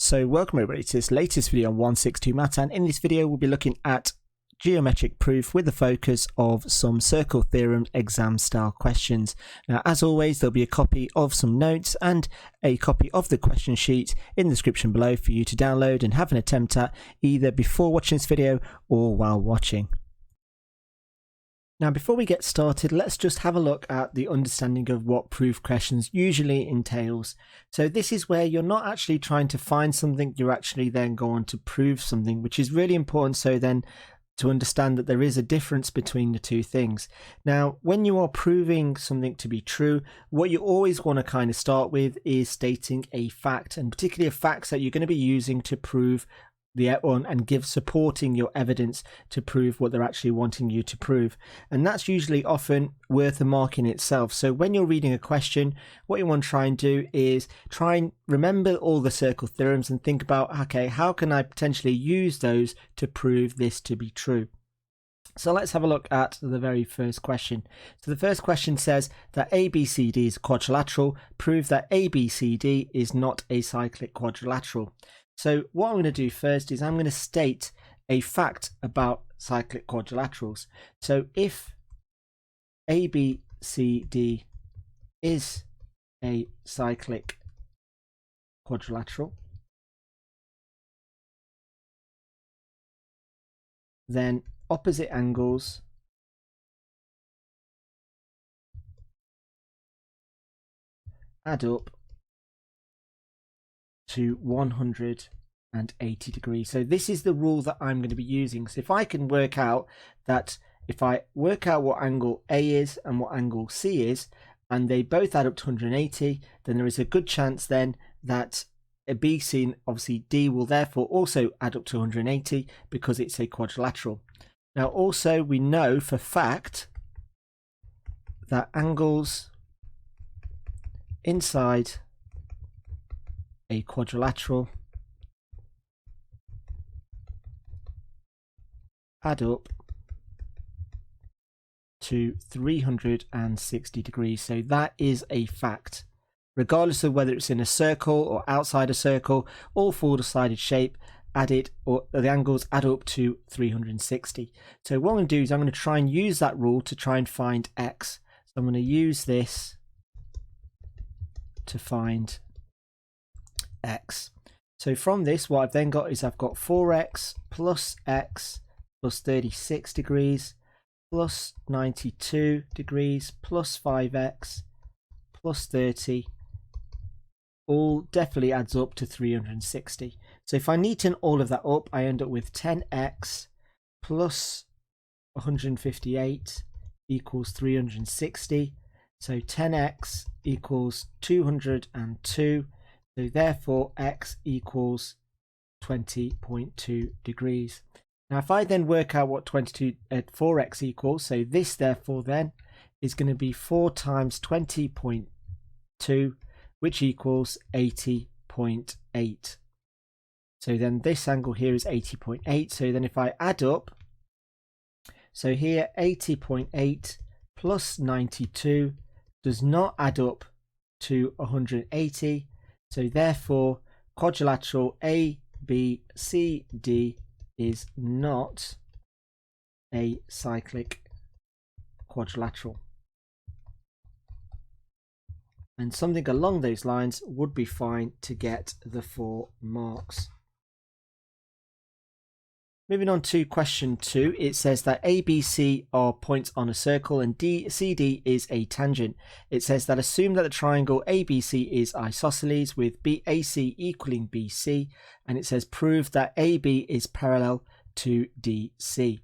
So welcome everybody to this latest video on 162 Math, and in this video we'll be looking at geometric proof with the focus of some circle theorem exam style questions. Now as always there'll be a copy of some notes and a copy of the question sheet in the description below for you to download and have an attempt at either before watching this video or while watching. Now before we get started, let's just have a look at the understanding of what proof questions usually entails. So this is where you're not actually trying to find something, you're actually then going to prove something, which is really important so then to understand that there is a difference between the two things. Now when you are proving something to be true, what you always want to kind of start with is stating a fact, and particularly a fact that you're going to be using to prove and give supporting your evidence to prove what they're actually wanting you to prove, and that's usually often worth a mark in itself. So when you're reading a question, what you want to try and do is try and remember all the circle theorems and think about, okay, how can I potentially use those to prove this to be true? So let's have a look at the very first question. So the first question says that ABCD is quadrilateral. Prove that ABCD is not a cyclic quadrilateral. So what I'm going to do first is I'm going to state a fact about cyclic quadrilaterals. So if ABCD is a cyclic quadrilateral, then opposite angles add up to 180 degrees. So this is the rule that I'm going to be using. So if I can work out that, if I work out what angle A is and what angle C is, and they both add up to 180, then there is a good chance then that a BC, obviously D, will therefore also add up to 180 because it's a quadrilateral. Now also we know for fact that angles inside a quadrilateral add up to 360 degrees. So that is a fact. Regardless of whether it's in a circle or outside a circle, all four-sided shape added, or the angles add up to 360. So what I'm going to do is I'm going to try and use that rule to try and find x. So I'm going to use this to find x. So from this, what I've then got is I've got 4x plus x plus 36 degrees plus 92 degrees plus 5x plus 30 all definitely adds up to 360. So if I neaten all of that up, I end up with 10x plus 158 equals 360. So 10x equals 202. So therefore x equals 20.2 degrees. Now if I then work out what 4x equals, so this therefore then is going to be 4 times 20.2, which equals 80.8. So then this angle here is 80.8. So then if I add up, so here 80.8 plus 92 does not add up to 180. So therefore quadrilateral ABCD is not a cyclic quadrilateral. And something along those lines would be fine to get the 4 marks. Moving on to question 2, it says that ABC are points on a circle and CD is a tangent. It says that assume that the triangle ABC is isosceles with BAC equaling BC, and it says prove that AB is parallel to DC.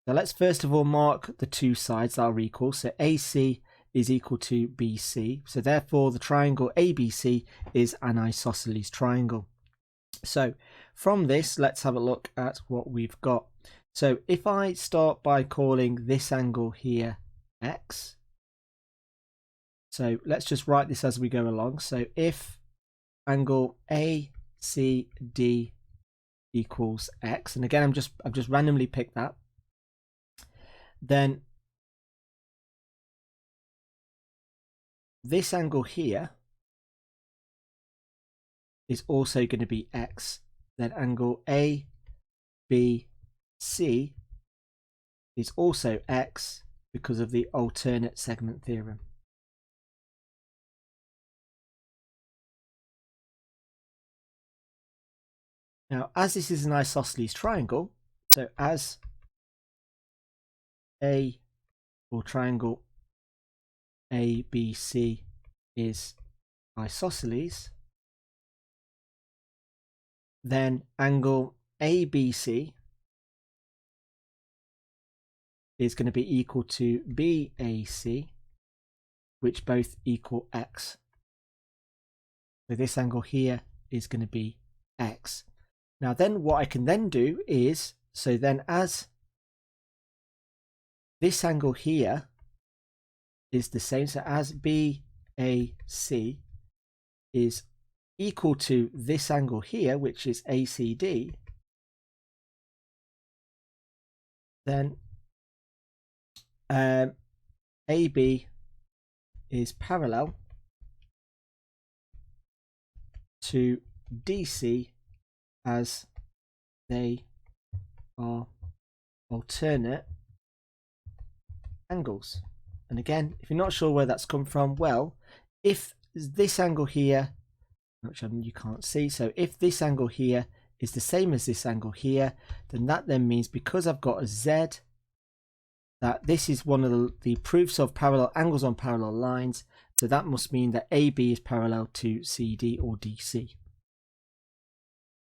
Now let's first of all mark the two sides that are equal. So AC is equal to BC, so therefore the triangle ABC is an isosceles triangle. So from this, let's have a look at what we've got. So if I start by calling this angle here x, so let's just write this as we go along. So if angle ACD equals x, and again I've just randomly picked that, then this angle here is also going to be x. Then angle ABC is also x because of the alternate segment theorem. Now, as this is an isosceles triangle, so as A or triangle ABC is isosceles, then angle ABC is going to be equal to BAC, which both equal x. So this angle here is going to be x. Now then what I can then do is, so then as this angle here is the same, so as BAC is equal to this angle here, which is ACD, then AB is parallel to DC as they are alternate angles. And again, if you're not sure where that's come from, well, if this angle here, which you can't see, so if this angle here is the same as this angle here, then that then means because I've got a Z, that this is one of the proofs of parallel angles on parallel lines, so that must mean that AB is parallel to CD or DC.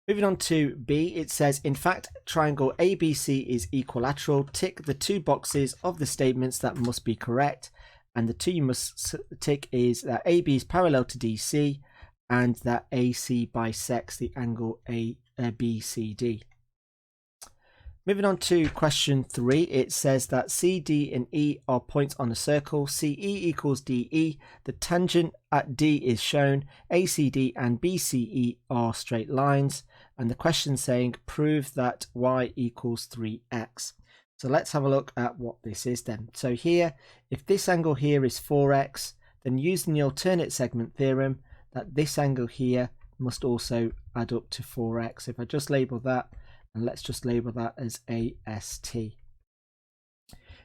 Moving on to B, it says, in fact, triangle ABC is equilateral. Tick the two boxes of the statements that must be correct. And the two you must tick is that AB is parallel to DC and that AC bisects the angle BCD. Moving on to question 3, it says that CD and E are points on a circle. CE equals DE. The tangent at D is shown. ACD and BCE are straight lines. And the question saying prove that y equals 3x. So let's have a look at what this is then. So here, if this angle here is 4x, then using the alternate segment theorem, that this angle here must also add up to 4x. If I just label that, and let's just label that as AST.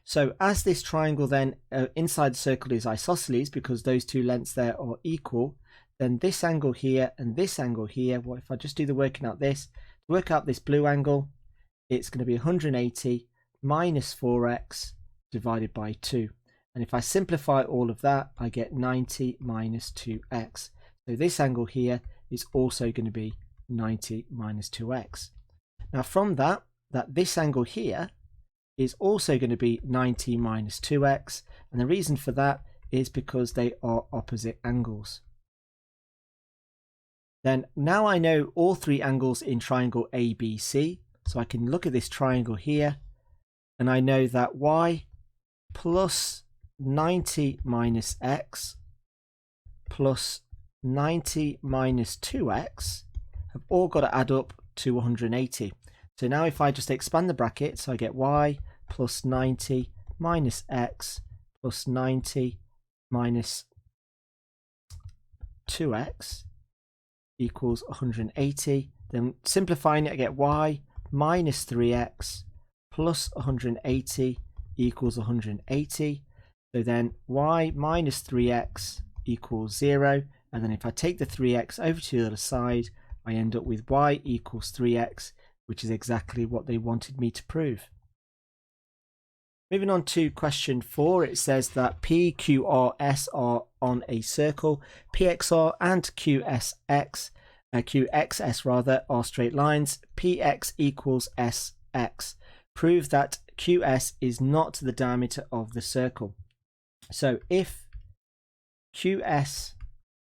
So as this triangle then inside the circle is isosceles, because those two lengths there are equal, then this angle here and this angle here, well, if I just do the working out this, to work out this blue angle, it's going to be 180 minus 4x divided by 2. And if I simplify all of that, I get 90 minus 2x. So this angle here is also going to be 90 minus 2x. Now from that this angle here is also going to be 90 minus 2x. And the reason for that is because they are opposite angles. Then now I know all three angles in triangle ABC, so I can look at this triangle here, and I know that y plus 90 minus x plus 90 minus 2x have all got to add up to 180. So now if I just expand the bracket, so I get y plus 90 minus x plus 90 minus 2x equals 180. Then simplifying it, I get y minus 3x plus 180 equals 180. So then y minus 3x equals 0. And then if I take the 3x over to the other side, I end up with y equals 3x, which is exactly what they wanted me to prove. Moving on to question 4, it says that P, Q, R, S are on a circle. PXR and QXS are straight lines. PX equals SX. Prove that QS is not the diameter of the circle. So if QS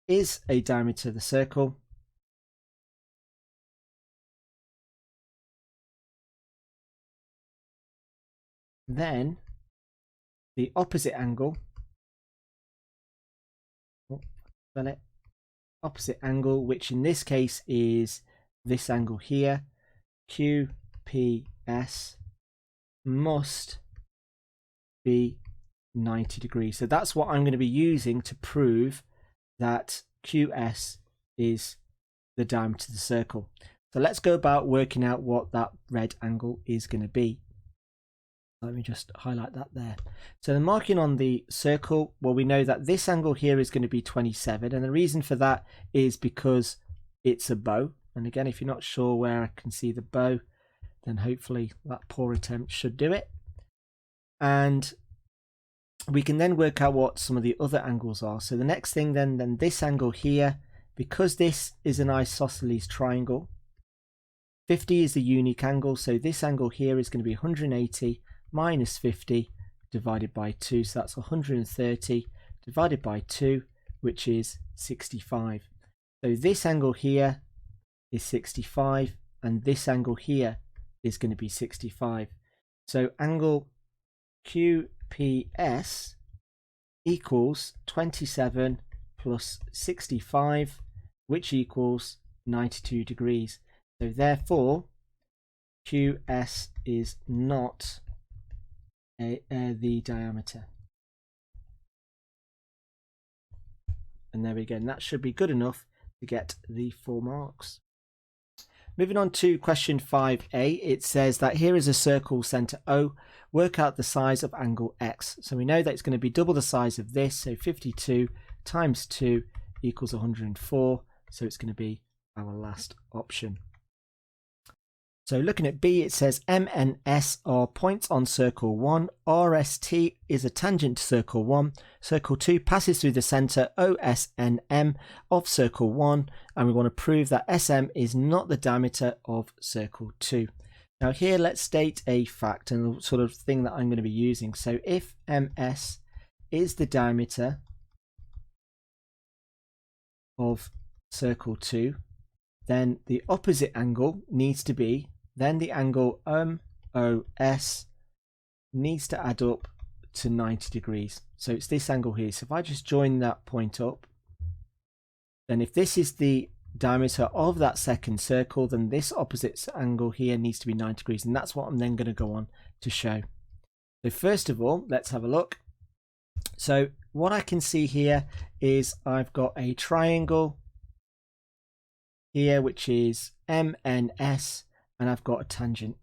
is a diameter of the circle, then the opposite angle, opposite angle, which in this case is this angle here, QPS, must be 90 degrees. So that's what I'm going to be using to prove that QS is the diameter of the circle. So let's go about working out what that red angle is going to be. Let me just highlight that there. So the marking on the circle, well, we know that this angle here is going to be 27, and the reason for that is because it's a bow. And again, if you're not sure where I can see the bow, then hopefully that poor attempt should do it. And we can then work out what some of the other angles are. So the next thing then this angle here, because this is an isosceles triangle, 50 is the unique angle, so this angle here is going to be 180 minus 50 divided by 2, so that's 130 divided by 2, which is 65. So this angle here is 65, and this angle here is going to be 65. So angle QPS equals 27 plus 65, which equals 92 degrees. So therefore, QS is not the diameter. And there we go. And that should be good enough to get the 4 marks. Moving on to question 5a, it says that here is a circle centre O. Work out the size of angle X. So we know that it's going to be double the size of this. So 52 times 2 equals 104. So it's going to be our last option. So looking at B, it says M and S are points on circle 1. RST is a tangent to circle 1. Circle 2 passes through the centre OSNM of circle 1. And we want to prove that SM is not the diameter of circle 2. Now here, let's state a fact and the sort of thing that I'm going to be using. So if MS is the diameter of circle 2, then the opposite angle needs to be, then the angle MOS needs to add up to 90 degrees. So it's this angle here. So if I just join that point up, then if this is the diameter of that second circle, then this opposite angle here needs to be 90 degrees. And that's what I'm then going to go on to show. So first of all, let's have a look. So what I can see here is I've got a triangle here, which is MNS, and I've got a tangent.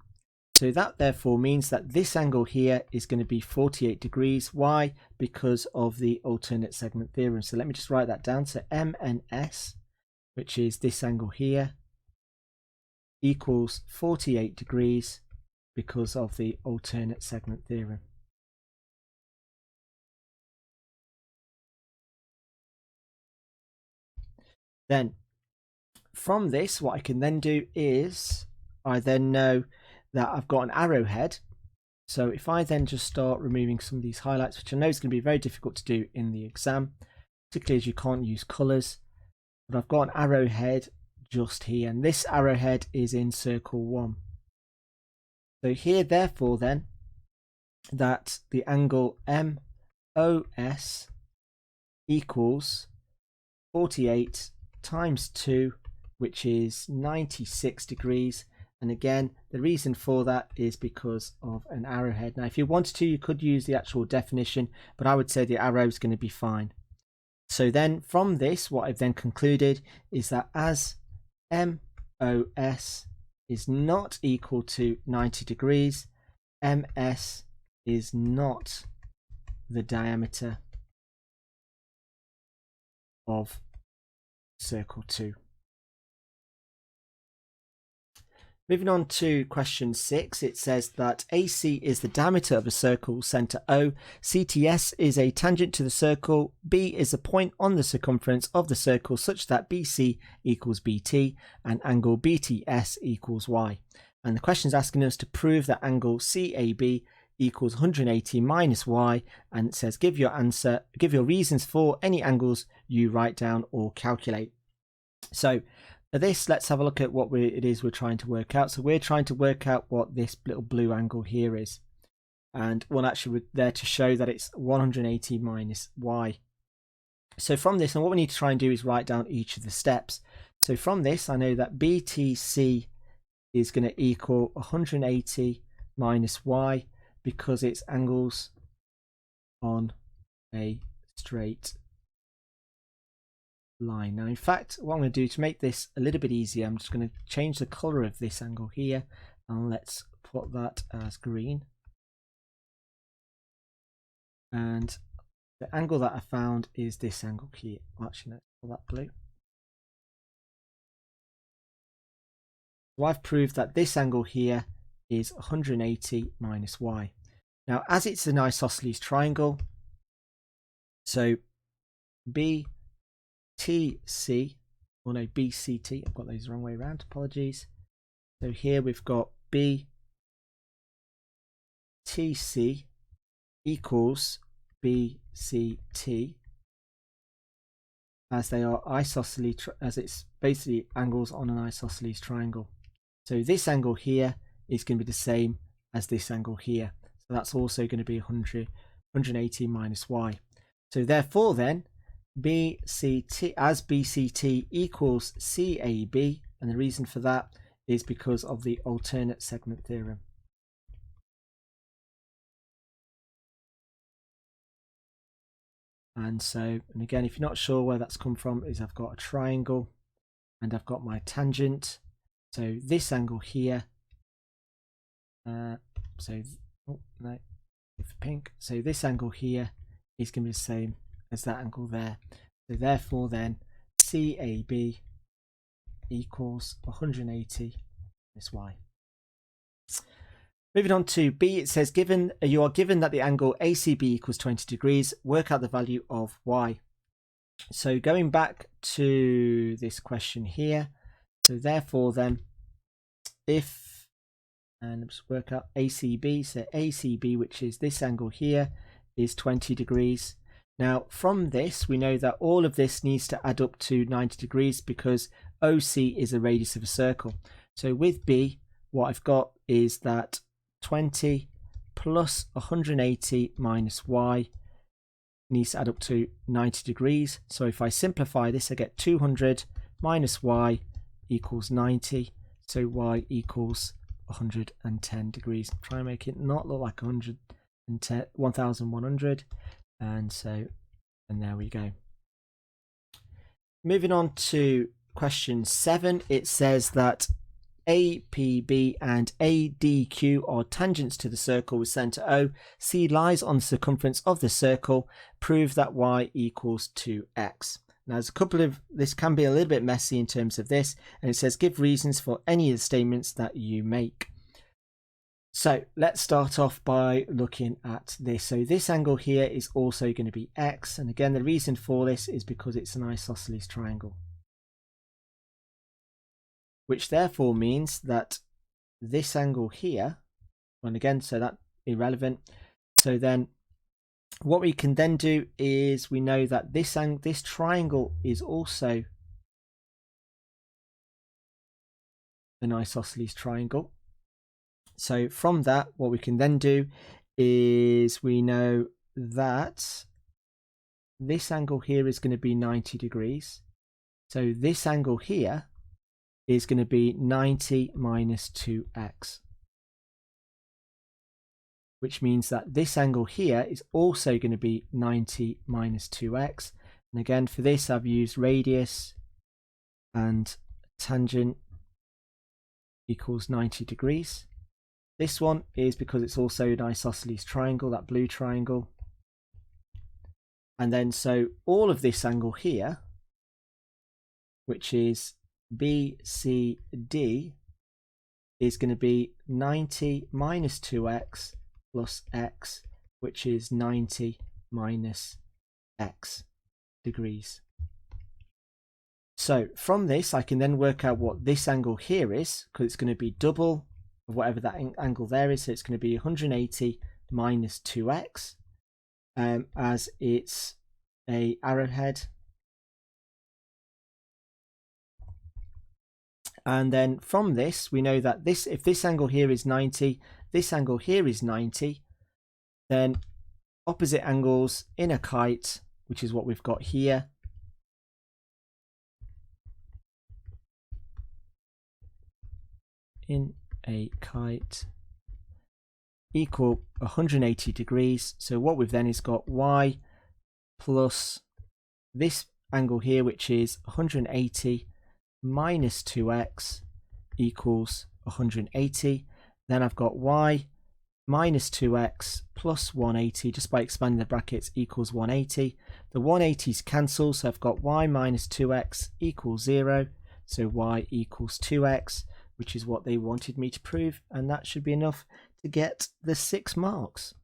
So that therefore means that this angle here is going to be 48 degrees. Why? Because of the alternate segment theorem. So let me just write that down. So MNS, which is this angle here, equals 48 degrees because of the alternate segment theorem. Then from this, what I can then do is I then know that I've got an arrowhead. So if I then just start removing some of these highlights, which I know is going to be very difficult to do in the exam, particularly as you can't use colours, but I've got an arrowhead just here, and this arrowhead is in circle 1. So here, therefore, then, that the angle MOS equals 48 times 2, which is 96 degrees. And again, the reason for that is because of an arrowhead. Now, if you wanted to, you could use the actual definition, but I would say the arrow is going to be fine. So then from this, what I've then concluded is that as MOS is not equal to 90 degrees, MS is not the diameter of circle 2. Moving on to question 6, it says that AC is the diameter of a circle centre O, CTS is a tangent to the circle, B is a point on the circumference of the circle such that BC equals BT and angle BTS equals Y. And the question is asking us to prove that angle CAB equals 180 minus Y, and it says give your answer, give your reasons for any angles you write down or calculate. So for this, let's have a look at what it is we're trying to work out. So we're trying to work out what this little blue angle here is. And well, actually we're there to show that it's 180 minus Y. So from this, and what we need to try and do is write down each of the steps. So from this, I know that BTC is going to equal 180 minus Y because it's angles on a straight line. Now in fact what I'm going to do to make this a little bit easier, I'm just going to change the color of this angle here, and let's put that as green. And the angle that I found is this angle here. Actually, let's call that blue. So I've proved that this angle here is 180 minus y. Now as it's an isosceles triangle, so BTC, or no, BCT, I've got those the wrong way around, apologies. So here we've got BTC equals BCT, as they are isosceles, as it's basically angles on an isosceles triangle. So this angle here is going to be the same as this angle here. So that's also going to be 180 minus y. So therefore then, BCT as BCT equals CAB, and the reason for that is because of the alternate segment theorem. And so, and again, if you're not sure where that's come from, is I've got a triangle and I've got my tangent. So this angle here, oh no, it's pink. So this angle here is going to be the same as that angle there. So therefore then, CAB equals 180 minus y. Moving on to B, it says you are given that the angle ACB equals 20 degrees, work out the value of y. So going back to this question here, so therefore then, if, and let's work out ACB, so ACB, which is this angle here, is 20 degrees. Now from this, we know that all of this needs to add up to 90 degrees because OC is the radius of a circle. So with B, what I've got is that 20 plus 180 minus y needs to add up to 90 degrees. So if I simplify this, I get 200 minus y equals 90. So y equals 110 degrees. Try and make it not look like 1100. And so, and there we go. Moving on to question 7, it says that APB and ADQ are tangents to the circle with centre O. C lies on the circumference of the circle. Prove that y equals 2x. Now there's a couple of, this can be a little bit messy in terms of this, and it says give reasons for any of the statements that you make. So let's start off by looking at this. So this angle here is also going to be x, and again the reason for this is because it's an isosceles triangle, which therefore means that this angle here, and again, so that's irrelevant. So then what we can then do is we know that this triangle is also an isosceles triangle. So from that, what we can then do is we know that this angle here is going to be 90 degrees. So this angle here is going to be 90 minus 2x, which means that this angle here is also going to be 90 minus 2x. And again, for this, I've used radius and tangent equals 90 degrees. This one is because it's also an isosceles triangle, that blue triangle. And then so all of this angle here, which is BCD, is going to be 90 minus 2x plus x, which is 90 minus x degrees. So from this, I can then work out what this angle here is, because it's going to be double of whatever that angle there is. So it's going to be 180 minus 2x, as it's a arrowhead. And then from this, we know that this, if this angle here is 90, this angle here is 90, then opposite angles in a kite, which is what we've got here, in a kite, equal 180 degrees. So what we've then is got y plus this angle here, which is 180 minus 2x equals 180. Then I've got y minus 2x plus 180, just by expanding the brackets, equals 180. The 180s cancel, so I've got y minus 2x equals 0. So y equals 2x, which is what they wanted me to prove, and that should be enough to get the 6 marks.